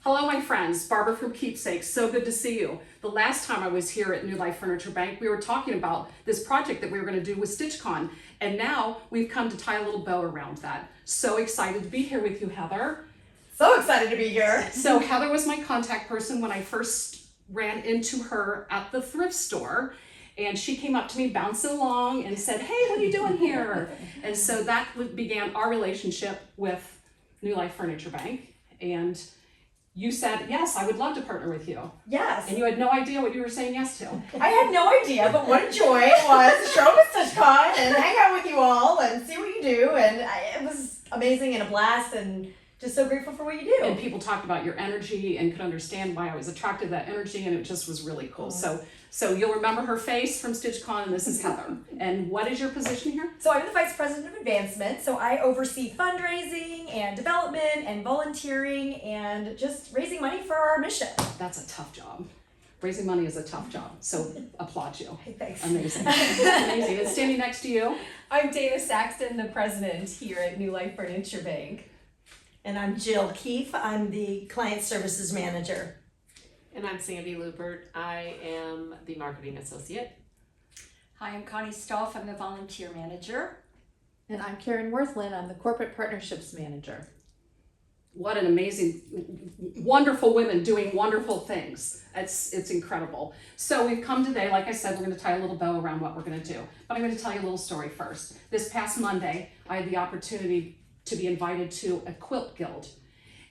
Hello, my friends. Barbara from Keepsakes. So good to see you. The last time I was here at New Life Furniture Bank, we were talking about this project that we were going to do with StitchCon, and now we've come to tie a little bow around that. So excited to be here with you, Heather. So excited to be here. So Heather was my contact person when I first ran into her at the thrift store, and she came up to me bouncing along and said, "Hey, what are you doing here?" And so that began our relationship with New Life Furniture Bank, and you said, "Yes, I would love to partner with you." Yes. And you had no idea what you were saying yes to. I had no idea, but what a joy it was to show up at StitchCon and hang out with you all and see what you do. And it was amazing and a blast, and just so grateful for what you do. And people talked about your energy and could understand why I was attracted to that energy, and it just was really cool. So you'll remember her face from StitchCon, and this is Heather. And what is your position here? So I'm the Vice President of Advancement, so I oversee fundraising and development and volunteering and just raising money for our mission. That's a tough job. Raising money is a tough job, so applaud you. Hey, thanks. Amazing. Amazing. And standing next to you, I'm Dana Saxton, the president here at New Life Furniture Bank. And I'm Jill Keefe. I'm the Client Services Manager. And I'm Sandy Lupert. I am the Marketing Associate. Hi, I'm Connie Stolf. I'm the Volunteer Manager. And I'm Karen Worthland. I'm the Corporate Partnerships Manager. what an amazing, wonderful women doing wonderful things. It's incredible. So we've come today, like I said, we're going to tie a little bow around what we're going to do. But I'm going to tell you a little story first. This past Monday, I had the opportunity to be invited to a quilt guild.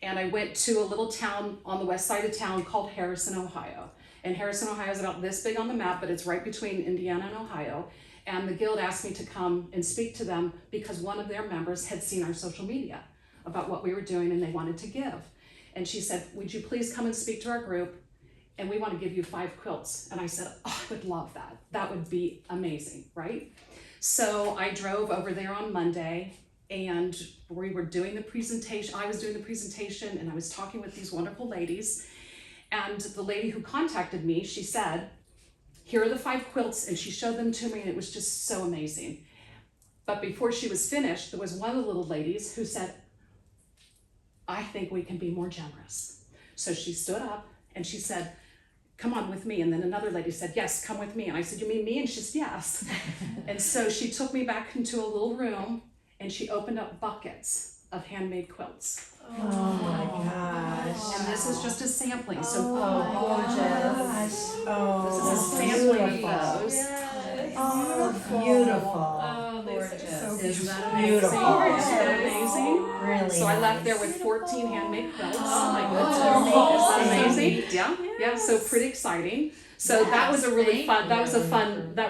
And I went to a little town on the west side of town called Harrison, Ohio. And Harrison, Ohio is about this big on the map, but it's right between Indiana and Ohio. And the guild asked me to come and speak to them because one of their members had seen our social media about what we were doing and they wanted to give. And she said, "Would you please come and speak to our group? And we want to give you 5 quilts." And I said, "Oh, I would love that. That would be amazing," right? So I drove over there on Monday and we were doing the presentation. I was doing the presentation and I was talking with these wonderful ladies. And the lady who contacted me, she said, "Here are the 5 quilts," and she showed them to me and it was just so amazing. But before she was finished, there was one of the little ladies who said, "I think we can be more generous." So she stood up and she said, "Come on with me." And then another lady said, "Yes, come with me." And I said, "You mean me?" And she said, "Yes." And so she took me back into a little room and she opened up buckets of handmade quilts. Oh my gosh. And this is just a sampling. So Gorgeous. Oh, this is a sampling of those. Oh, beautiful. Oh, they're so Isn't that Beautiful. amazing? Isn't that amazing? Really So I left there nice. with 14 handmade quilts. Oh my Isn't that goodness. amazing? Yeah, so pretty exciting. So that was a really fun, that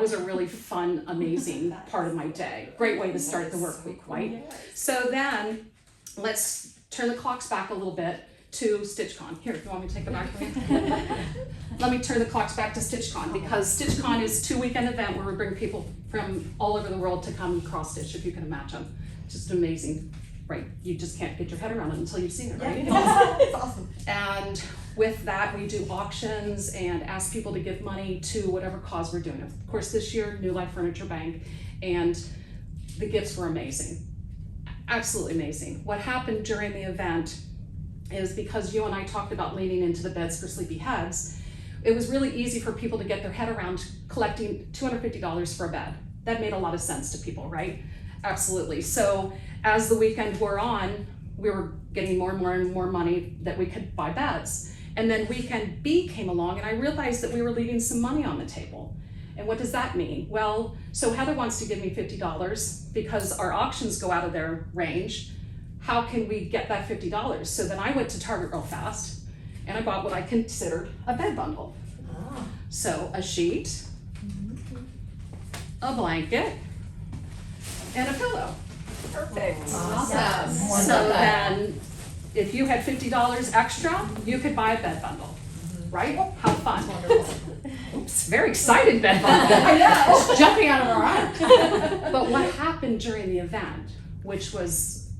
was a really fun, amazing part of my day. Great way to start the work week, right? So then, let's turn the clocks back a little bit to StitchCon. Here, you want me to take it back for you? Let me turn the clocks back to StitchCon because StitchCon is a 2-weekend event where we bring people from all over the world to come cross stitch, if you can imagine. Just amazing, right? You just can't get your head around it until you've seen it, right? It's awesome. And with that, we do auctions and ask people to give money to whatever cause we're doing. Of course, this year, New Life Furniture Bank, and the gifts were amazing. Absolutely amazing. What happened during the event is because you and I talked about leaning into the beds for sleepy heads, it was really easy for people to get their head around collecting $250 for a bed. That made a lot of sense to people, right? Absolutely. So as the weekend wore on, we were getting more and more and more money that we could buy beds. And then weekend B came along and I realized that we were leaving some money on the table. And what does that mean? Well, so Heather wants to give me $50 because our auctions go out of their range. How can we get that $50? So then I went to Target real fast and I bought what I considered a bed bundle. Oh. So a sheet, a blanket, and a pillow. perfect. Awesome. So then, if you had $50 extra, you could buy a bed bundle, right? How fun. Oops, very excited bed bundle. I know. It's jumping out of our arms. But what happened during the event, which was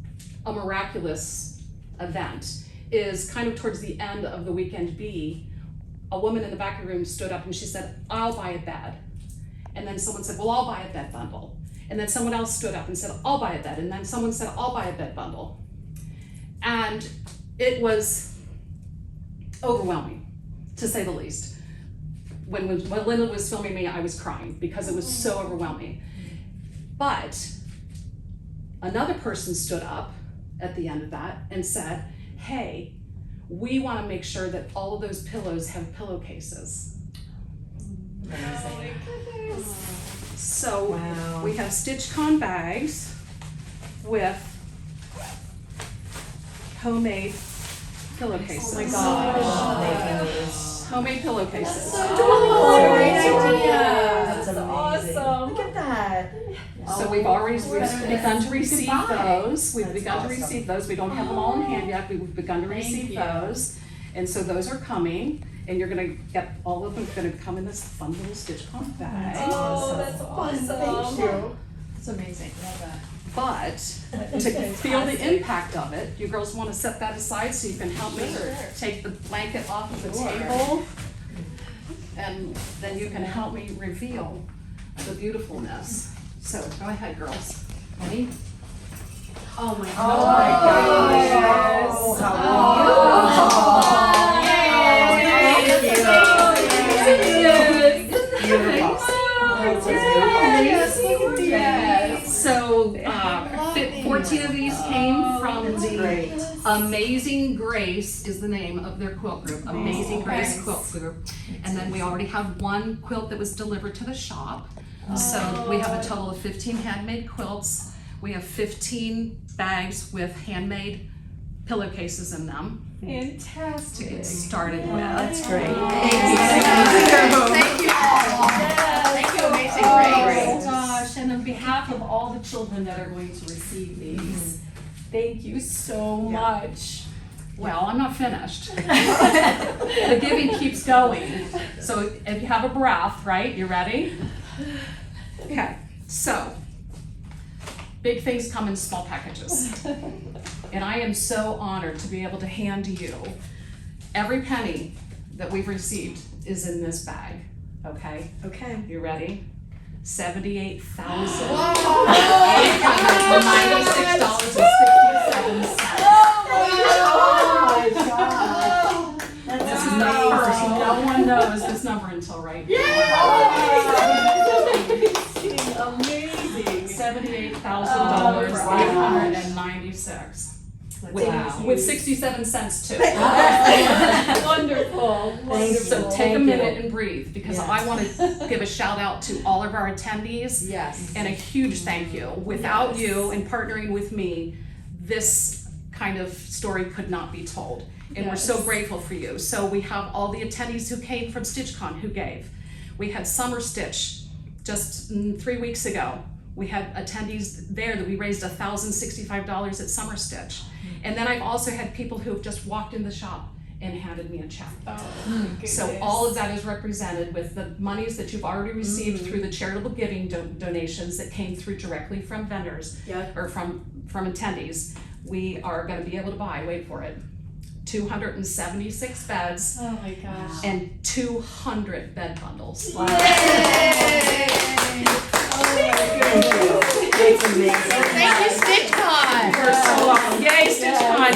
a miraculous event, is kind of towards the end of the weekend B, a woman in the back of the room stood up and she said, "I'll buy a bed." And then someone said, "Well, I'll buy a bed bundle." And then someone else stood up and said, "I'll buy a bed." And then someone said, "I'll buy a bed bundle." And it was overwhelming, to say the least. When Linda was filming me, I was crying because it was so overwhelming. But another person stood up at the end of that and said, hey, we want to make sure that all of those pillows have pillowcases. So Wow. we have StitchCon bags with homemade pillowcases. Oh my gosh. Homemade pillowcases. Great idea. That's That's amazing. awesome. Look at that. So we've begun to receive those. We've That's begun to awesome. receive those. We don't have them all in hand yet. We've begun to receive those. And so those are coming, and you're gonna get, all of them are gonna come in this fun little StitchCon bag. Oh, that's awesome. Thank you. It's amazing. Love that. But to feel the impact of it, you girls wanna set that aside so you can help me take the blanket off of the table. And then you can help me reveal the beautifulness. So go ahead, girls. Ready? Oh my Oh my gosh. gosh. So 14 of these came from the Amazing Grace is the name of their quilt group. Amazing Grace Quilt Group. And then we already have one quilt that was delivered to the shop. So we have a total of 15 handmade quilts. We have 15 bags with handmade pillowcases in them to Fantastic. get started with. That's great. Thank you all. Thank you, Amazing Grace. Oh gosh, and on behalf of all the children that are going to receive these, thank you so much. Well, I'm not finished. The giving keeps going. So if you have a breath, right, you ready? Okay, so big things come in small packages. And I am so honored to be able to hand to you every penny that we've received is in this bag, okay? Okay. You ready? $78,896.67. This is the first. No one knows this number until right now. Amazing. $78,896. With 67 cents too. Wonderful. So take a minute and breathe, because I want to give a shout out to all of our attendees. Yes. And a huge thank you. Without you and partnering with me, this kind of story could not be told. And we're so grateful for you. So we have all the attendees who came from StitchCon who gave. We had Summer Stitch just 3 weeks ago. We had attendees there that we raised $1,065 at Summer Stitch. And then I've also had people who have just walked in the shop and handed me a check. So all of that is represented with the monies that you've already received through the charitable giving donations that came through directly from vendors or from attendees. We are going to be able to buy, wait for it, 276 beds Oh my gosh. and 200 bed bundles. Wow. It's amazing. Thank you, StitchCon. You're so welcome. Yay, StitchCon!